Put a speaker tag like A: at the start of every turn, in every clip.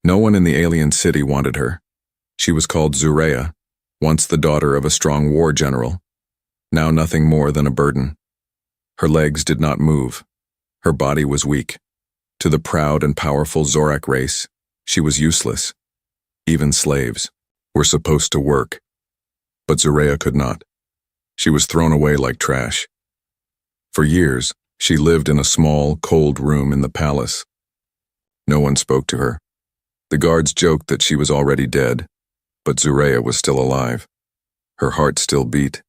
A: No one in the alien city wanted her. She was called Zureya, once the daughter of a strong war general, now nothing more than a burden. Her legs did not move. Her body was weak. To the proud and powerful Zorak race, she was useless. Even slaves were supposed to work. But Zureya could not. She was thrown away like trash. For years, she lived in a small, cold room in the palace. No one spoke to her. The guards joked that she was already dead, but Zureya was still alive. Her heart still beat.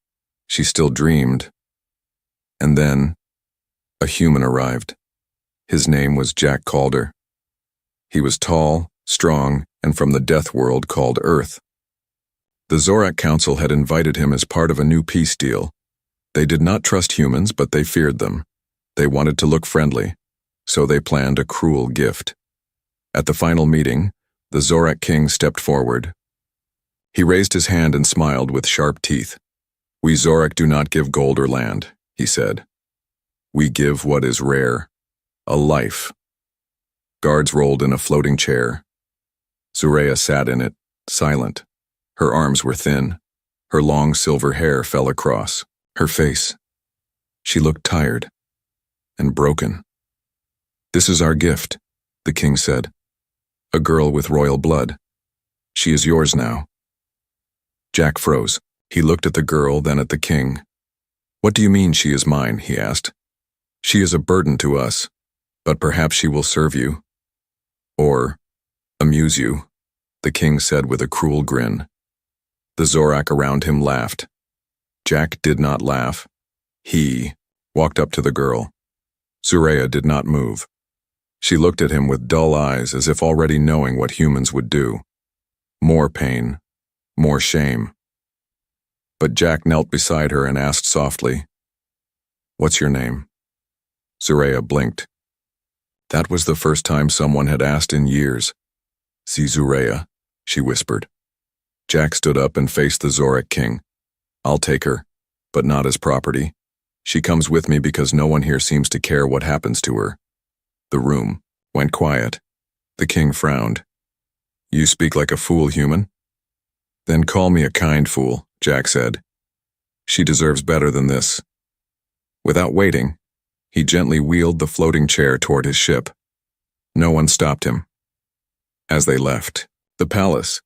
A: She still dreamed. And then, a human arrived. His name was Jack Calder. He was tall, strong, and from the death world called Earth. The Zorak Council had invited him as part of a new peace deal. They did not trust humans, but they feared them. They wanted to look friendly, so they planned a cruel gift. At the final meeting, the Zorak king stepped forward. He raised his hand and smiled with sharp teeth. "We Zorak do not give gold or land," he said. "We give what is rare, a life." Guards rolled in a floating chair. Zureya sat in it, silent. Her arms were thin. Her long silver hair fell across her face. She looked tired and broken. "This is our gift," the king said. "A girl with royal blood. She is yours now." Jack froze. He looked at the girl, then at the king. "What do you mean she is mine?" he asked. "She is a burden to us, but perhaps she will serve you. Or amuse you," the king said with a cruel grin. The Zorak around him laughed. Jack did not laugh. He walked up to the girl. Zureya did not move. She looked at him with dull eyes, as if already knowing what humans would do. More pain, more shame. But Jack knelt beside her and asked softly, "What's your name?" Zureya blinked. That was the first time someone had asked in years. "See Zureya," she whispered. Jack stood up and faced the Zorak king. "I'll take her, but not as property. She comes with me because no one here seems to care what happens to her." The room went quiet. The king frowned. "You speak like a fool, human." "Then call me a kind fool," Jack said. "She deserves better than this." Without waiting, he gently wheeled the floating chair toward his ship. No one stopped him. As they left the palace,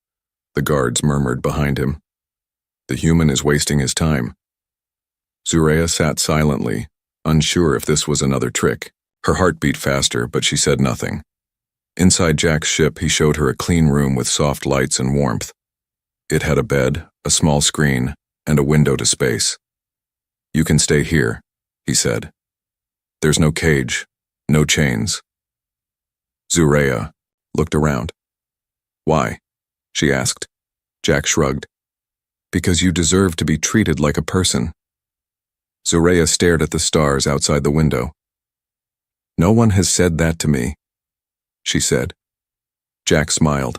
A: the guards murmured behind him, "The human is wasting his time." Zureya sat silently, unsure if this was another trick. Her heart beat faster, but she said nothing. Inside Jack's ship, he showed her a clean room with soft lights and warmth. It had a bed, a small screen, and a window to space. "You can stay here," he said. "There's no cage, no chains." Zureya looked around. "Why?" she asked. Jack shrugged. "Because you deserve to be treated like a person." Zureya stared at the stars outside the window. "No one has said that to me," she said. Jack smiled.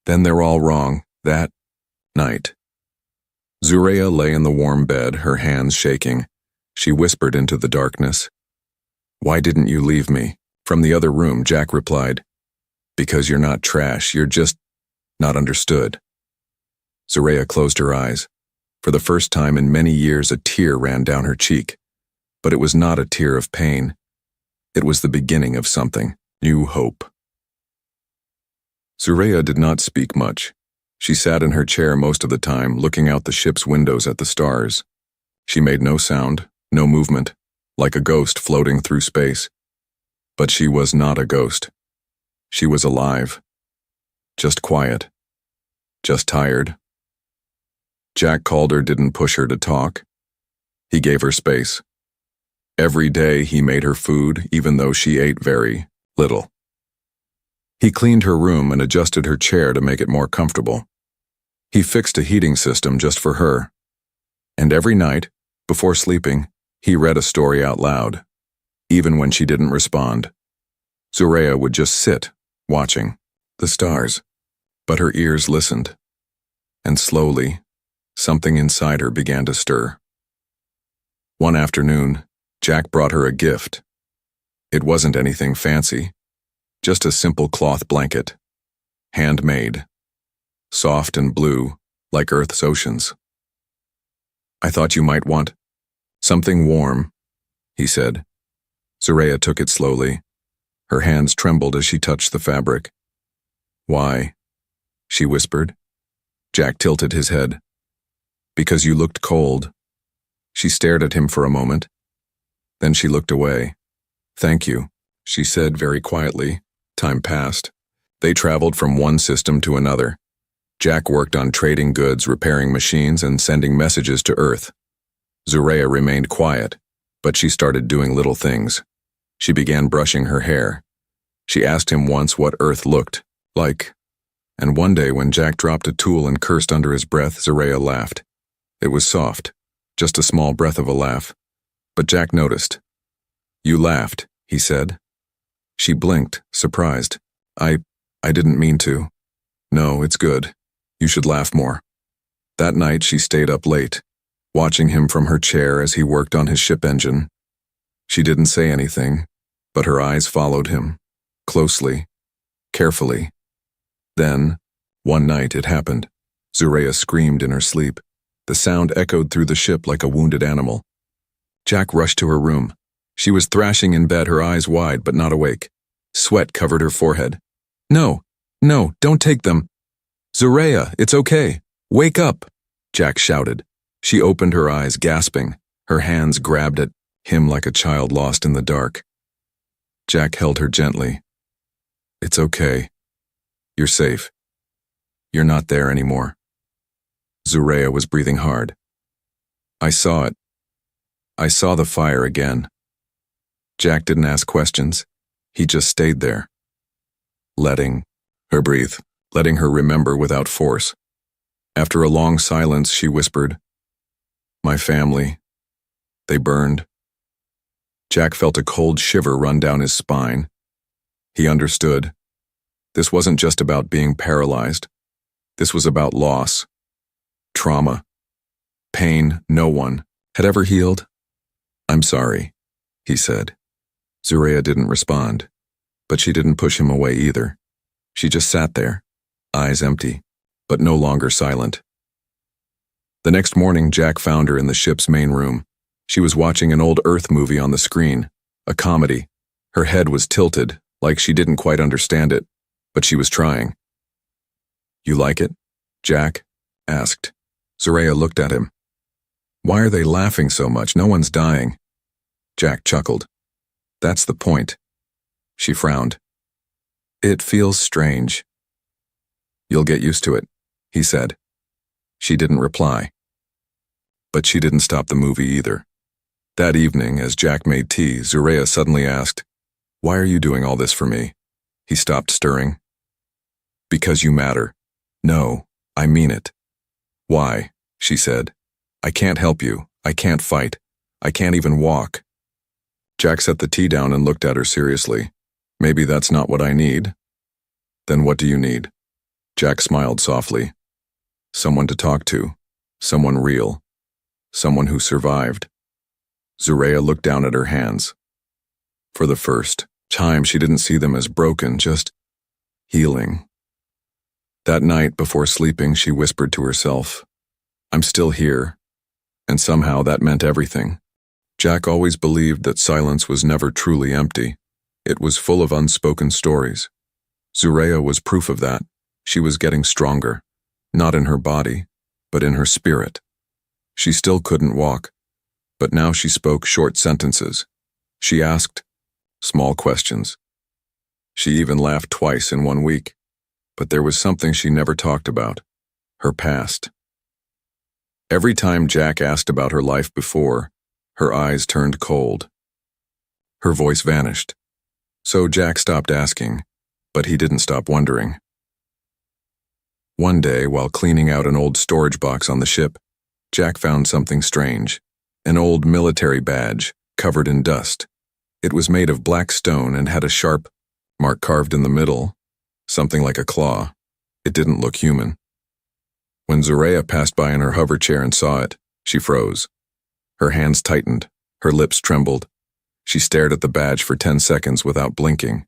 A: "Then they're all wrong, that night." Zureya lay in the warm bed, her hands shaking. She whispered into the darkness, "Why didn't you leave me?" From the other room, Jack replied, "Because you're not trash, you're just not understood." Zureya closed her eyes. For the first time in many years, a tear ran down her cheek. But it was not a tear of pain. It was the beginning of something, new hope. Zureya did not speak much. She sat in her chair most of the time, looking out the ship's windows at the stars. She made no sound, no movement, like a ghost floating through space. But she was not a ghost. She was alive. Just quiet. Just tired. Jack Calder didn't push her to talk. He gave her space. Every day he made her food, even though she ate very little. He cleaned her room and adjusted her chair to make it more comfortable. He fixed a heating system just for her. And every night, before sleeping, he read a story out loud, even when she didn't respond. Zureya would just sit, watching the stars, but her ears listened. And slowly, something inside her began to stir. One afternoon, Jack brought her a gift. It wasn't anything fancy, just a simple cloth blanket, handmade, soft and blue, like Earth's oceans. I thought you might want something warm, he said. Zoreya took it slowly. Her hands trembled as she touched the fabric. Why? She whispered. Jack tilted his head. Because you looked cold. She stared at him for a moment. Then she looked away. Thank you, she said very quietly. Time passed. They traveled from one system to another. Jack worked on trading goods, repairing machines, and sending messages to Earth. Zoreya remained quiet, but she started doing little things. She began brushing her hair. She asked him once what Earth looked like. And one day when Jack dropped a tool and cursed under his breath, Zoreya laughed. It was soft, just a small breath of a laugh. But Jack noticed. You laughed, he said. She blinked, surprised. I didn't mean to. No, it's good. You should laugh more. That night she stayed up late, watching him from her chair as he worked on his ship engine. She didn't say anything, but her eyes followed him, closely, carefully. Then, one night it happened. Zoreya screamed in her sleep. The sound echoed through the ship like a wounded animal. Jack rushed to her room. She was thrashing in bed, her eyes wide but not awake. Sweat covered her forehead. No, don't take them. Zoreya, it's okay. Wake up, Jack shouted. She opened her eyes, gasping. Her hands grabbed at him like a child lost in the dark. Jack held her gently. It's okay. You're safe. You're not there anymore. Zoreya was breathing hard. I saw it. I saw the fire again. Jack didn't ask questions. He just stayed there, letting her breathe, letting her remember without force. After a long silence, she whispered, My family, they burned. Jack felt a cold shiver run down his spine. He understood. This wasn't just about being paralyzed. This was about loss, trauma, pain no one had ever healed. I'm sorry, he said. Zoreya didn't respond, but she didn't push him away either. She just sat there, eyes empty, but no longer silent. The next morning, Jack found her in the ship's main room. She was watching an old Earth movie on the screen, a comedy. Her head was tilted, like she didn't quite understand it, but she was trying. You like it? Jack asked. Zoreya looked at him. Why are they laughing so much? No one's dying. Jack chuckled. That's the point. She frowned. It feels strange. You'll get used to it, he said. She didn't reply. But she didn't stop the movie either. That evening, as Jack made tea, Zoreya suddenly asked, Why are you doing all this for me? He stopped stirring. Because you matter. No, I mean it. Why? She said. I can't help you. I can't fight. I can't even walk. Jack set the tea down and looked at her seriously. Maybe that's not what I need. Then what do you need? Jack smiled softly. Someone to talk to. Someone real. Someone who survived. Zoreya looked down at her hands. For the first time, she didn't see them as broken, just healing. That night, before sleeping, she whispered to herself, I'm still here. And somehow that meant everything. Jack always believed that silence was never truly empty. It was full of unspoken stories. Zoreya was proof of that. She was getting stronger, not in her body, but in her spirit. She still couldn't walk, but now she spoke short sentences. She asked small questions. She even laughed twice in 1 week, but there was something she never talked about, her past. Every time Jack asked about her life before, her eyes turned cold. Her voice vanished. So Jack stopped asking, but he didn't stop wondering. One day, while cleaning out an old storage box on the ship, Jack found something strange, an old military badge covered in dust. It was made of black stone and had a sharp mark carved in the middle, something like a claw. It didn't look human. When Zoreya passed by in her hover chair and saw it, she froze. Her hands tightened, her lips trembled. She stared at the badge for 10 seconds without blinking.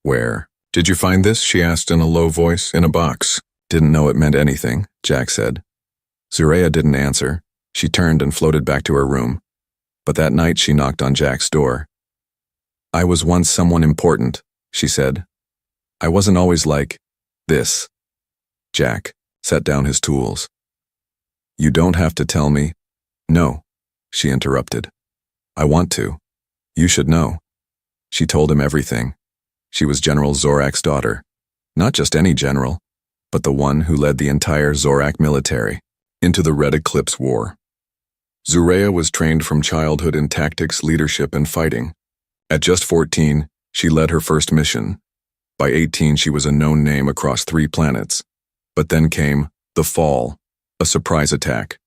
A: Where? Did you find this? She asked in a low voice. In a box. Didn't know it meant anything, Jack said. Zoreya didn't answer. She turned and floated back to her room. But that night she knocked on Jack's door. I was once someone important, she said. I wasn't always like this. Jack set down his tools. You don't have to tell me. No, she interrupted. I want to. You should know. She told him everything. She was General Zorak's daughter. Not just any general, but the one who led the entire Zorak military into the Red Eclipse War. Zoreya was trained from childhood in tactics, leadership, and fighting. At just 14, she led her first mission. By 18, she was a known name across 3 planets. But then came the Fall, a surprise attack.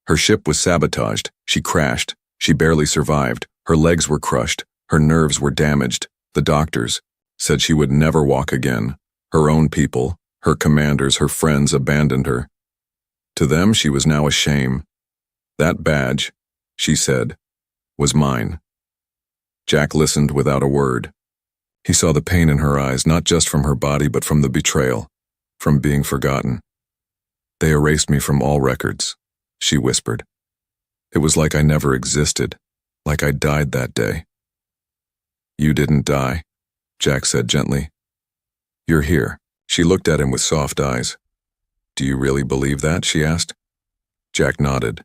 A: Her ship was sabotaged. She crashed. She barely survived. Her legs were crushed. Her nerves were damaged. The doctors said she would never walk again. Her own people, her commanders, her friends abandoned her. To them, she was now a shame. That badge, she said, was mine. Jack listened without a word. He saw the pain in her eyes, not just from her body, but from the betrayal, from being forgotten. They erased me from all records, she whispered. It was like I never existed, like I died that day. You didn't die, Jack said gently. You're here. She looked at him with soft eyes. Do you really believe that? She asked. Jack nodded.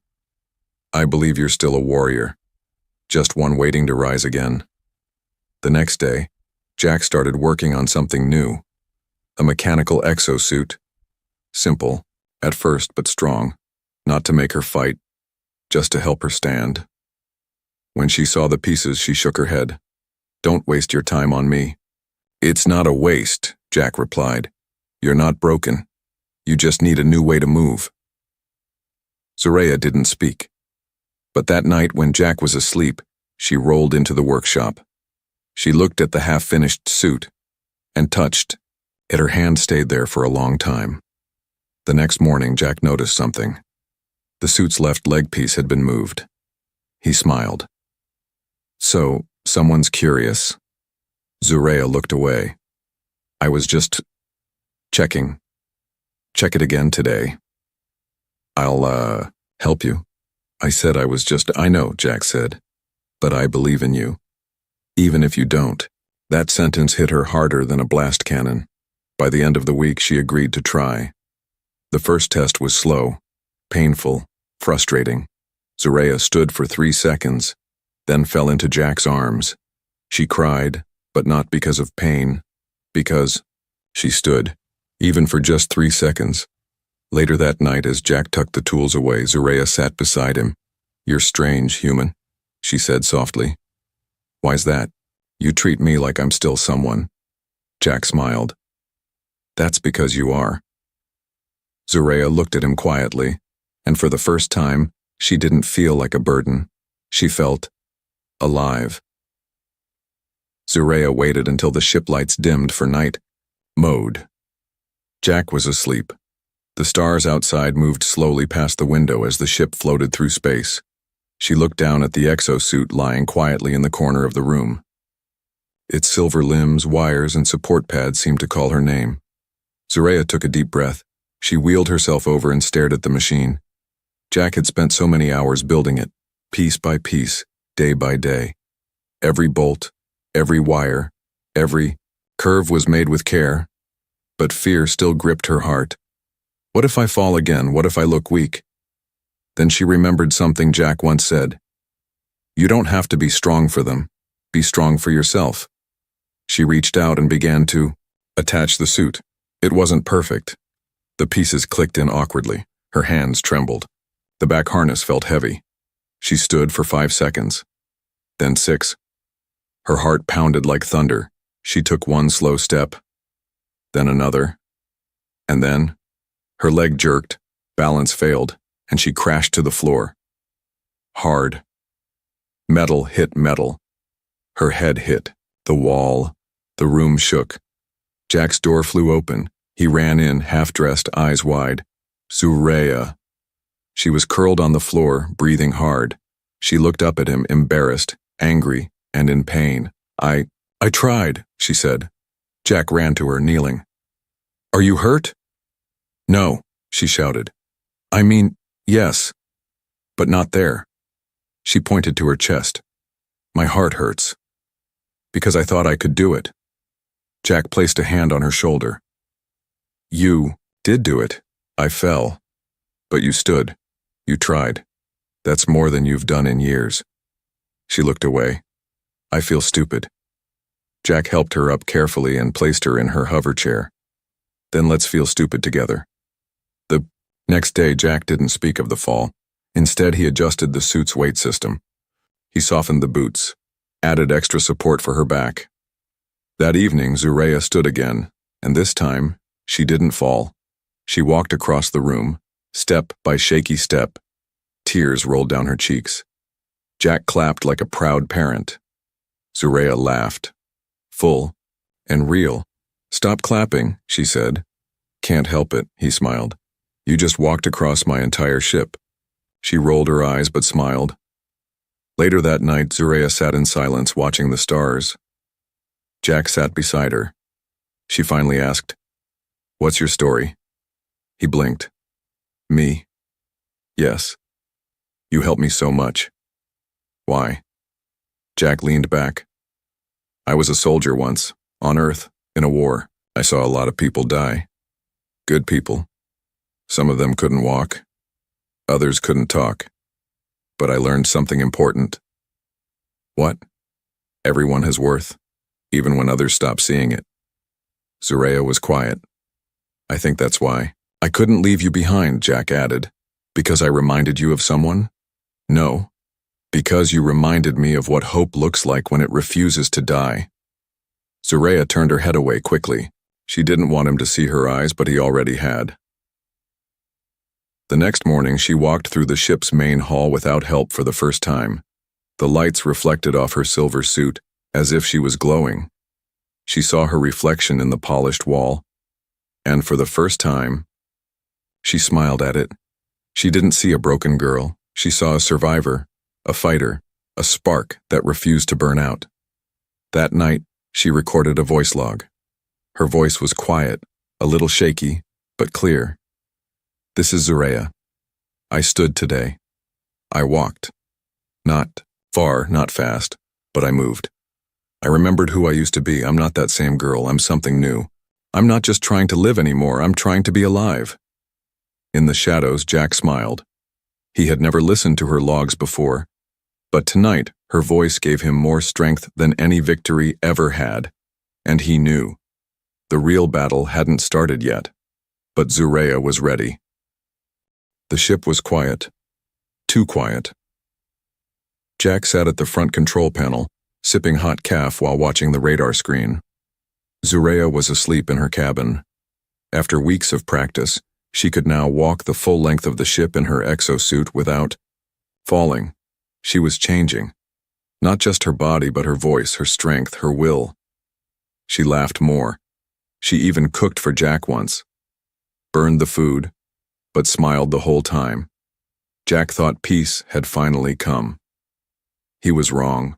A: I believe you're still a warrior, just one waiting to rise again. The next day, Jack started working on something new, a mechanical exosuit. Simple, at first, but strong, not to make her fight, just to help her stand. When she saw the pieces, she shook her head. Don't waste your time on me. It's not a waste, Jack replied. You're not broken. You just need a new way to move. Zoreya didn't speak. But that night when Jack was asleep, she rolled into the workshop. She looked at the half-finished suit and touched it. Her hand stayed there for a long time. The next morning, Jack noticed something. The suit's left leg piece had been moved. He smiled. So, someone's curious. Zoreya looked away. I was just checking. Check it again today. I'll, help you. I said I know, Jack said. But I believe in you. Even if you don't. That sentence hit her harder than a blast cannon. By the end of the week, she agreed to try. The first test was slow, painful, frustrating. Zoreya stood for 3 seconds, then fell into Jack's arms. She cried, but not because of pain, because she stood, even for just 3 seconds. Later that night, as Jack tucked the tools away, Zoreya sat beside him. You're strange, human, she said softly. Why's that? You treat me like I'm still someone. Jack smiled. That's because you are. Zoreya looked at him quietly, and for the first time, she didn't feel like a burden. She felt alive. Zoreya waited until the ship lights dimmed for night mode. Jack was asleep. The stars outside moved slowly past the window as the ship floated through space. She looked down at the exosuit lying quietly in the corner of the room. Its silver limbs, wires, and support pads seemed to call her name. Zoreya took a deep breath. She wheeled herself over and stared at the machine. Jack had spent so many hours building it, piece by piece, day by day. Every bolt, every wire, every curve was made with care. But fear still gripped her heart. What if I fall again? What if I look weak? Then she remembered something Jack once said. You don't have to be strong for them. Be strong for yourself. She reached out and began to attach the suit. It wasn't perfect. The pieces clicked in awkwardly. Her hands trembled. The back harness felt heavy. She stood for 5 seconds. Then 6. Her heart pounded like thunder. She took one slow step. Then another. And then her leg jerked, balance failed, and she crashed to the floor. Hard. Metal hit metal. Her head hit the wall. The room shook. Jack's door flew open. He ran in, half-dressed, eyes wide. Zoreya. She was curled on the floor, breathing hard. She looked up at him, embarrassed, angry, and in pain. I tried, she said. Jack ran to her, kneeling. Are you hurt? No, she shouted. I mean, yes, but not there. She pointed to her chest. My heart hurts. Because I thought I could do it. Jack placed a hand on her shoulder. You did do it. I fell. But you stood. You tried. That's more than you've done in years. She looked away. I feel stupid. Jack helped her up carefully and placed her in her hover chair. Then let's feel stupid together. The next day, Jack didn't speak of the fall. Instead, he adjusted the suit's weight system. He softened the boots, added extra support for her back. That evening, Zureya stood again, and this time, she didn't fall. She walked across the room, step by shaky step. Tears rolled down her cheeks. Jack clapped like a proud parent. Zureya laughed. Full and real. Stop clapping, she said. Can't help it, he smiled. You just walked across my entire ship. She rolled her eyes but smiled. Later that night, Zureya sat in silence watching the stars. Jack sat beside her. She finally asked, What's your story? He blinked. Me? Yes. You helped me so much. Why? Jack leaned back. I was a soldier once, on Earth, in a war. I saw a lot of people die. Good people. Some of them couldn't walk. Others couldn't talk. But I learned something important. What? Everyone has worth, even when others stop seeing it. Zureya was quiet. I think that's why. I couldn't leave you behind, Jack added. Because I reminded you of someone? No. Because you reminded me of what hope looks like when it refuses to die. Zureya turned her head away quickly. She didn't want him to see her eyes, but he already had. The next morning, she walked through the ship's main hall without help for the first time. The lights reflected off her silver suit, as if she was glowing. She saw her reflection in the polished wall, and for the first time, she smiled at it. She didn't see a broken girl. She saw a survivor, a fighter, a spark that refused to burn out. That night, she recorded a voice log. Her voice was quiet, a little shaky, but clear. This is Zureya. I stood today. I walked. Not far, not fast, but I moved. I remembered who I used to be. I'm not that same girl. I'm something new. I'm not just trying to live anymore. I'm trying to be alive. In the shadows, Jack smiled. He had never listened to her logs before, but tonight her voice gave him more strength than any victory ever had, and he knew. The real battle hadn't started yet, but Zureya was ready. The ship was quiet. Too quiet. Jack sat at the front control panel, sipping hot caf while watching the radar screen. Zureya was asleep in her cabin. After weeks of practice, she could now walk the full length of the ship in her exosuit without falling. She was changing. Not just her body, but her voice, her strength, her will. She laughed more. She even cooked for Jack once. Burned the food, but smiled the whole time. Jack thought peace had finally come. He was wrong.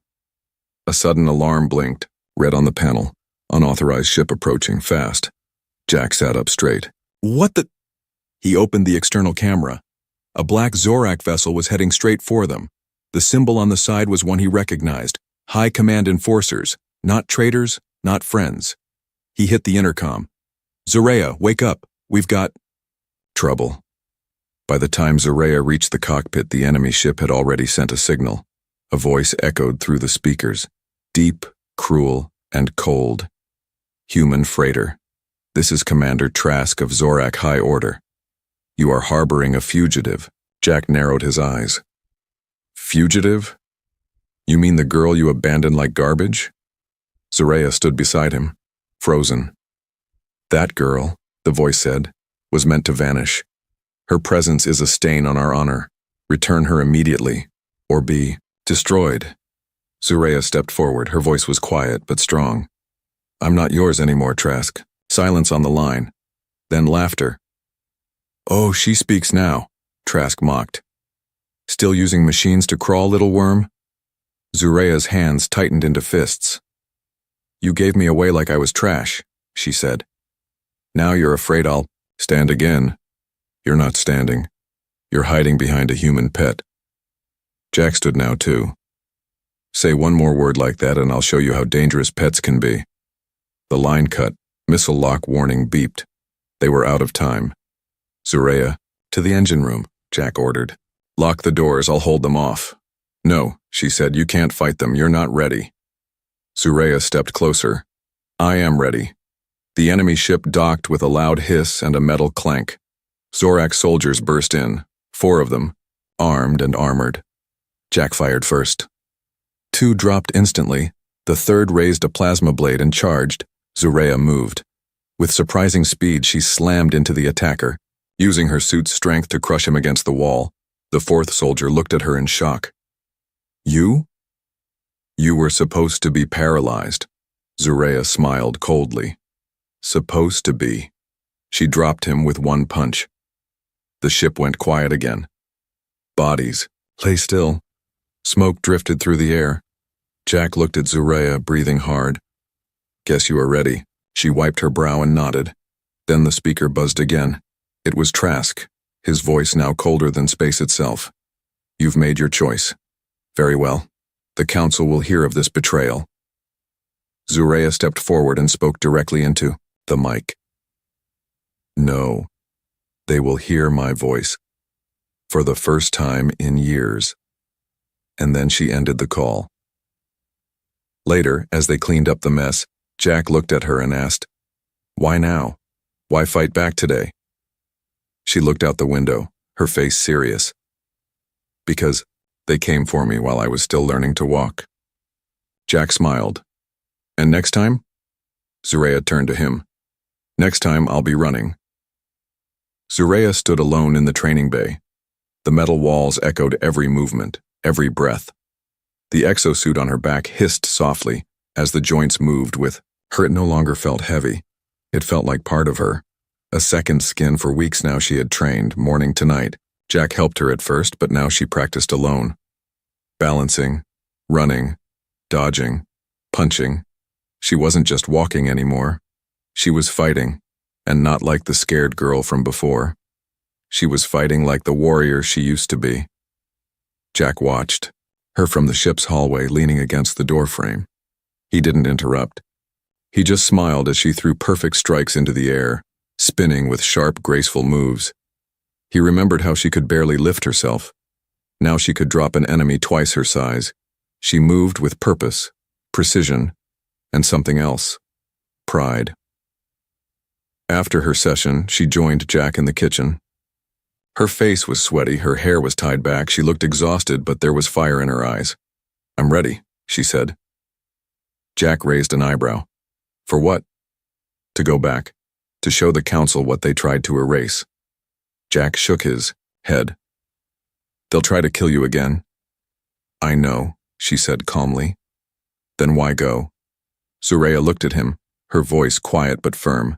A: A sudden alarm blinked, red on the panel. Unauthorized ship approaching fast. Jack sat up straight. What the? He opened the external camera. A black Zorak vessel was heading straight for them. The symbol on the side was one he recognized. High Command Enforcers. Not traitors, not friends. He hit the intercom. Zureya, wake up. We've got trouble. By the time Zureya reached the cockpit, the enemy ship had already sent a signal. A voice echoed through the speakers. Deep, cruel, and cold. Human freighter. This is Commander Trask of Zorak High Order. You are harboring a fugitive. Jack narrowed his eyes. Fugitive? You mean the girl you abandoned like garbage? Zureya stood beside him, frozen. That girl, the voice said, was meant to vanish. Her presence is a stain on our honor. Return her immediately, or be destroyed. Zureya stepped forward. Her voice was quiet but strong. I'm not yours anymore, Trask. Silence on the line. Then laughter. Oh, she speaks now, Trask mocked. Still using machines to crawl, little worm? Zureya's hands tightened into fists. You gave me away like I was trash. she said. Now you're afraid I'll stand again. You're not standing. You're hiding behind a human pet. Jack stood now too. Say one more word like that and I'll show you how dangerous pets can be. The line cut. Missile lock warning beeped. They were out of time. Zureya, to the engine room, Jack ordered. Lock the doors, I'll hold them off. No, she said, you can't fight them, you're not ready. Zureya stepped closer. I am ready. The enemy ship docked with a loud hiss and a metal clank. Zorak soldiers burst in, 4 of them, armed and armored. Jack fired first. 2 dropped instantly. The 3rd raised a plasma blade and charged. Zureya moved. With surprising speed, she slammed into the attacker, using her suit's strength to crush him against the wall. The 4th soldier looked at her in shock. You? You were supposed to be paralyzed. Zureya smiled coldly. Supposed to be. She dropped him with 1 punch. The ship went quiet again. Bodies lay still. Smoke drifted through the air. Jack looked at Zureya, breathing hard. Guess you are ready. She wiped her brow and nodded. Then the speaker buzzed again. It was Trask, his voice now colder than space itself. You've made your choice. Very well. The Council will hear of this betrayal. Zureya stepped forward and spoke directly into the mic. No. They will hear my voice. For the first time in years. And then she ended the call. Later, as they cleaned up the mess, Jack looked at her and asked, Why now? Why fight back today? She looked out the window, her face serious. Because they came for me while I was still learning to walk. Jack smiled. And next time? Zureya turned to him. Next time I'll be running. Zureya stood alone in the training bay. The metal walls echoed every movement, every breath. The exosuit on her back hissed softly as the joints moved with her. It no longer felt heavy. It felt like part of her. A second skin. For weeks now she had trained, morning to night. Jack helped her at first, but now she practiced alone. Balancing, running, dodging, punching. She wasn't just walking anymore. She was fighting, and not like the scared girl from before. She was fighting like the warrior she used to be. Jack watched her from the ship's hallway, leaning against the doorframe. He didn't interrupt. He just smiled as she threw perfect strikes into the air, spinning with sharp, graceful moves. He remembered how she could barely lift herself. Now she could drop an enemy twice her size. She moved with purpose, precision, and something else. Pride. After her session, she joined Jack in the kitchen. Her face was sweaty, her hair was tied back, she looked exhausted, but there was fire in her eyes. I'm ready, she said. Jack raised an eyebrow. For what? To go back. To show the Council what they tried to erase. Jack shook his head. They'll try to kill you again. I know, she said calmly. Then why go? Zureya looked at him, her voice quiet but firm.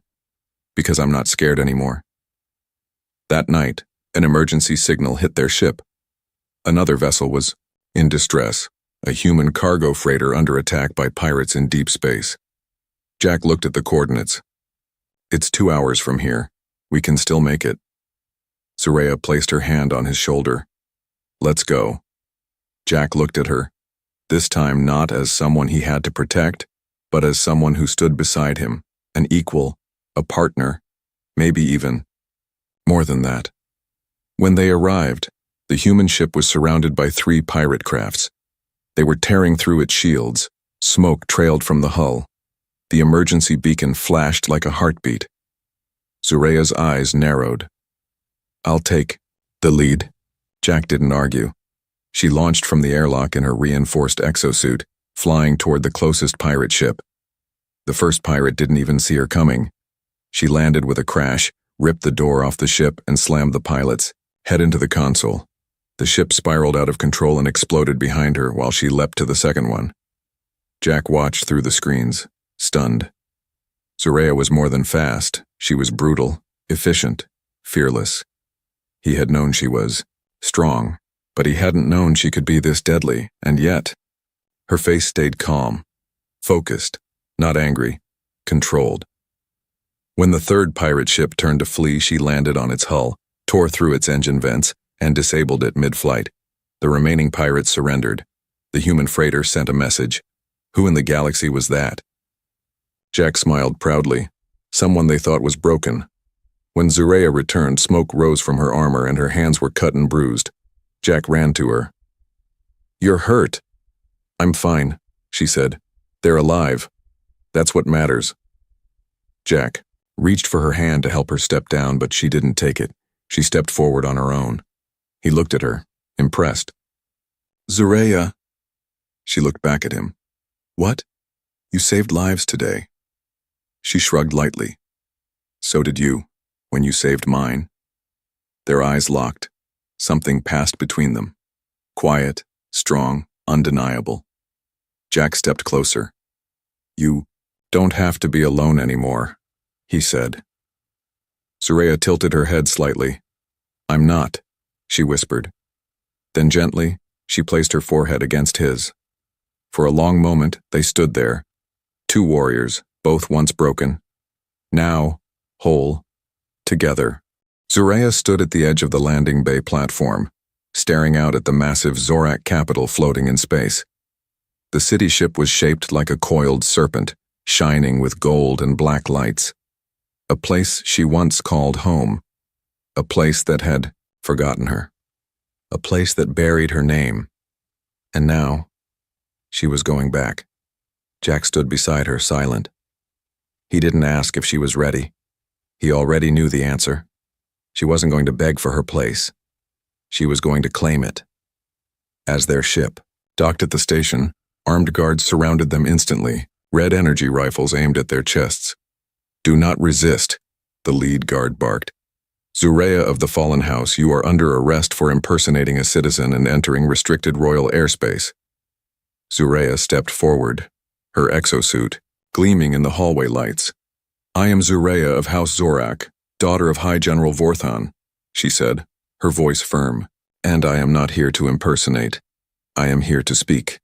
A: Because I'm not scared anymore. That night, an emergency signal hit their ship. Another vessel was in distress, a human cargo freighter under attack by pirates in deep space. Jack looked at the coordinates. It's 2 hours from here. We can still make it. Zureya placed her hand on his shoulder. Let's go. Jack looked at her, this time not as someone he had to protect, but as someone who stood beside him, an equal, a partner, maybe even more than that. When they arrived, the human ship was surrounded by 3 pirate crafts. They were tearing through its shields. Smoke trailed from the hull. The emergency beacon flashed like a heartbeat. Zureya's eyes narrowed. I'll take the lead. Jack didn't argue. She launched from the airlock in her reinforced exosuit, flying toward the closest pirate ship. The first pirate didn't even see her coming. She landed with a crash, ripped the door off the ship, and slammed the pilot's head into the console. The ship spiraled out of control and exploded behind her while she leapt to the second one. Jack watched through the screens, stunned. Zureya was more than fast. She was brutal, efficient, fearless. He had known she was strong, but he hadn't known she could be this deadly, and yet, her face stayed calm, focused, not angry, controlled. When the third pirate ship turned to flee, she landed on its hull, tore through its engine vents, and disabled it mid-flight. The remaining pirates surrendered. The human freighter sent a message. Who in the galaxy was that? Jack smiled proudly. Someone they thought was broken. When Zureya returned, smoke rose from her armor and her hands were cut and bruised. Jack ran to her. "You're hurt." "I'm fine," she said. "They're alive. That's what matters." Jack reached for her hand to help her step down, but she didn't take it. She stepped forward on her own. He looked at her, impressed. "Zureya." She looked back at him. "What? You saved lives today." She shrugged lightly. "So did you, when you saved mine." Their eyes locked. Something passed between them. Quiet, strong, undeniable. Jack stepped closer. "You don't have to be alone anymore," he said. Zureya tilted her head slightly. "I'm not," she whispered. Then gently, she placed her forehead against his. For a long moment, they stood there. Two warriors, both once broken. Now, whole, together. Zureya stood at the edge of the landing bay platform, staring out at the massive Zorak capital floating in space. The city ship was shaped like a coiled serpent, shining with gold and black lights. A place she once called home. A place that had forgotten her. A place that buried her name. And now, she was going back. Jack stood beside her, silent. He didn't ask if she was ready. He already knew the answer. She wasn't going to beg for her place. She was going to claim it. As their ship docked at the station, armed guards surrounded them instantly, red energy rifles aimed at their chests. "Do not resist," the lead guard barked. "Zureya of the Fallen House, you are under arrest for impersonating a citizen and entering restricted royal airspace." Zureya stepped forward, her exosuit gleaming in the hallway lights. "I am Zureya of House Zorak, daughter of High General Vorthan," she said, her voice firm. "And I am not here to impersonate. I am here to speak."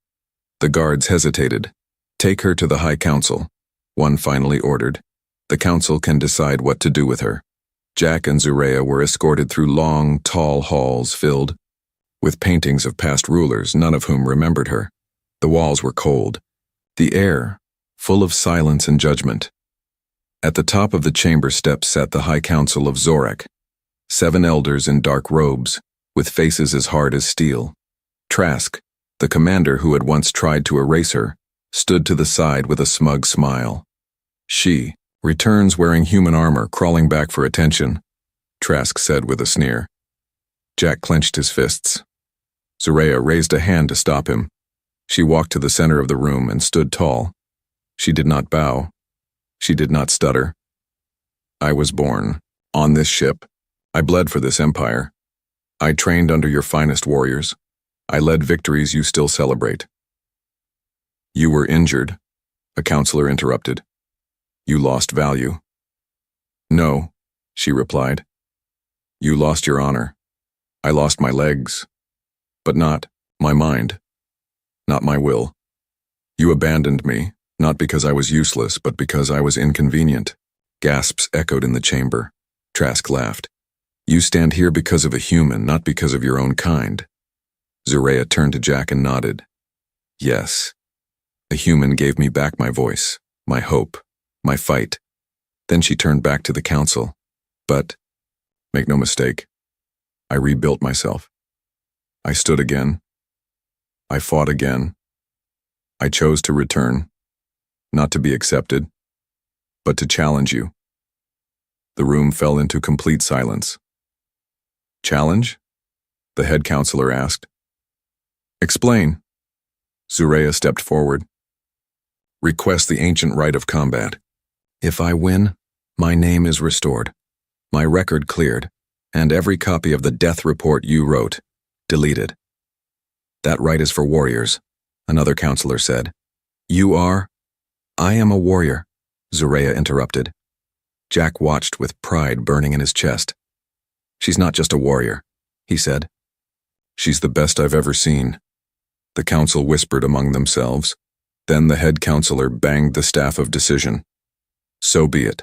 A: The guards hesitated. "Take her to the High Council," one finally ordered. "The council can decide what to do with her." Jack and Zureya were escorted through long, tall halls filled with paintings of past rulers, none of whom remembered her. The walls were cold. The air, full of silence and judgment. At the top of the chamber steps sat the High Council of Zorak, 7 elders in dark robes, with faces as hard as steel. Trask, the commander who had once tried to erase her, stood to the side with a smug smile. "She returns wearing human armor, crawling back for attention," Trask said with a sneer. Jack clenched his fists. Zureya raised a hand to stop him. She walked to the center of the room and stood tall. She did not bow. She did not stutter. "I was born on this ship. I bled for this empire. I trained under your finest warriors. I led victories you still celebrate." "You were injured," a counselor interrupted. "You lost value." "No," she replied. "You lost your honor. I lost my legs, but not my mind, not my will. You abandoned me, not because I was useless, but because I was inconvenient." Gasps echoed in the chamber. Trask laughed. "You stand here because of a human, not because of your own kind." Zureya turned to Jack and nodded. "Yes. A human gave me back my voice, my hope, my fight." Then she turned back to the council. "But, make no mistake, I rebuilt myself. I stood again. I fought again. I chose to return, not to be accepted, but to challenge you." The room fell into complete silence. "Challenge?" the head counselor asked. "Explain." Zureya stepped forward. "Request the ancient right of combat. If I win, my name is restored, my record cleared, and every copy of the death report you wrote deleted." "That right is for warriors," another counselor said. "You are?" "I am a warrior," Zureya interrupted. Jack watched with pride burning in his chest. "She's not just a warrior," he said. "She's the best I've ever seen," the council whispered among themselves. Then the head counselor banged the staff of decision. "So be it.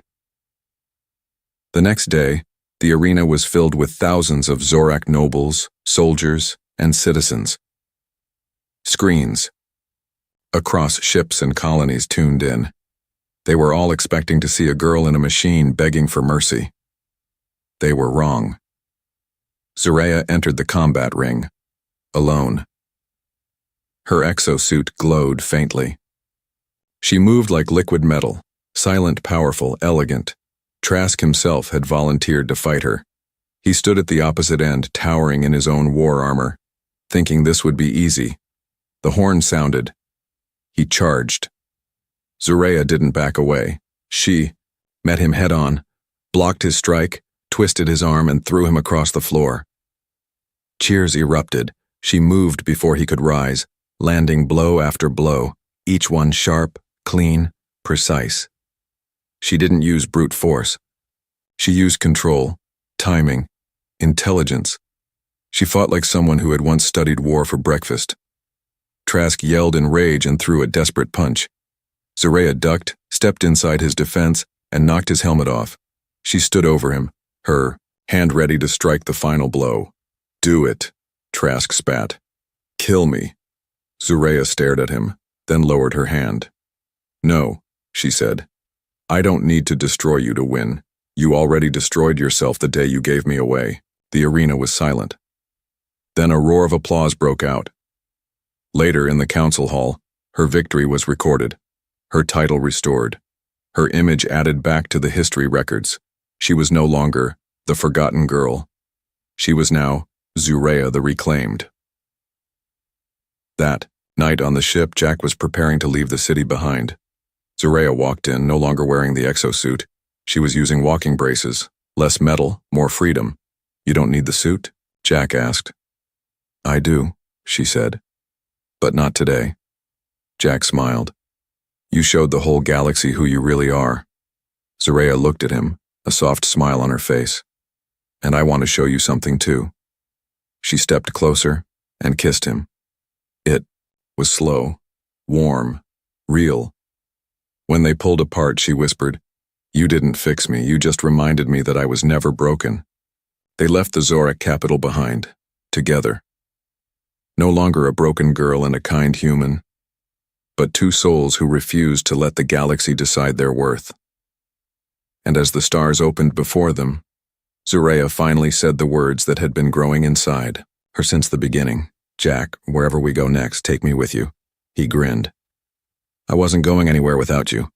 A: The next day, the arena was filled with thousands of Zorak nobles, soldiers, and citizens. Screens across ships and colonies tuned in. They were all expecting to see a girl in a machine begging for mercy. They were wrong. Zoreya entered the combat ring, alone. Her exosuit glowed faintly. She moved like liquid metal, silent, powerful, elegant. Trask himself had volunteered to fight her. He stood at the opposite end, towering in his own war armor, thinking this would be easy. The horn sounded. He charged. Zoreya didn't back away. She met him head-on, blocked his strike, twisted his arm, and threw him across the floor. Cheers erupted. She moved before he could rise, landing blow after blow, each one sharp, clean, precise. She didn't use brute force. She used control, timing, intelligence. She fought like someone who had once studied war for breakfast. Trask yelled in rage and threw a desperate punch. Zoreya ducked, stepped inside his defense, and knocked his helmet off. She stood over him, her hand ready to strike the final blow. "Do it," Trask spat. "Kill me." Zoreya stared at him, then lowered her hand. "No," she said. "I don't need to destroy you to win. You already destroyed yourself the day you gave me away." The arena was silent. Then a roar of applause broke out. Later in the council hall, her victory was recorded, her title restored, her image added back to the history records. She was no longer the forgotten girl. She was now Zoreya the Reclaimed. That night on the ship, Jack was preparing to leave the city behind. Zoreya walked in, no longer wearing the exosuit. She was using walking braces, less metal, more freedom. "You don't need the suit?" Jack asked. "I do," she said. "But not today." Jack smiled. "You showed the whole galaxy who you really are." Zoreya looked at him, a soft smile on her face. "And I want to show you something too." She stepped closer and kissed him. It was slow, warm, real. When they pulled apart, she whispered, "You didn't fix me, you just reminded me that I was never broken." They left the Zorak capital behind, together. No longer a broken girl and a kind human, but two souls who refused to let the galaxy decide their worth. And as the stars opened before them, Zoreya finally said the words that had been growing inside her since the beginning. "Jack, wherever we go next, take me with you." He grinned. "I wasn't going anywhere without you."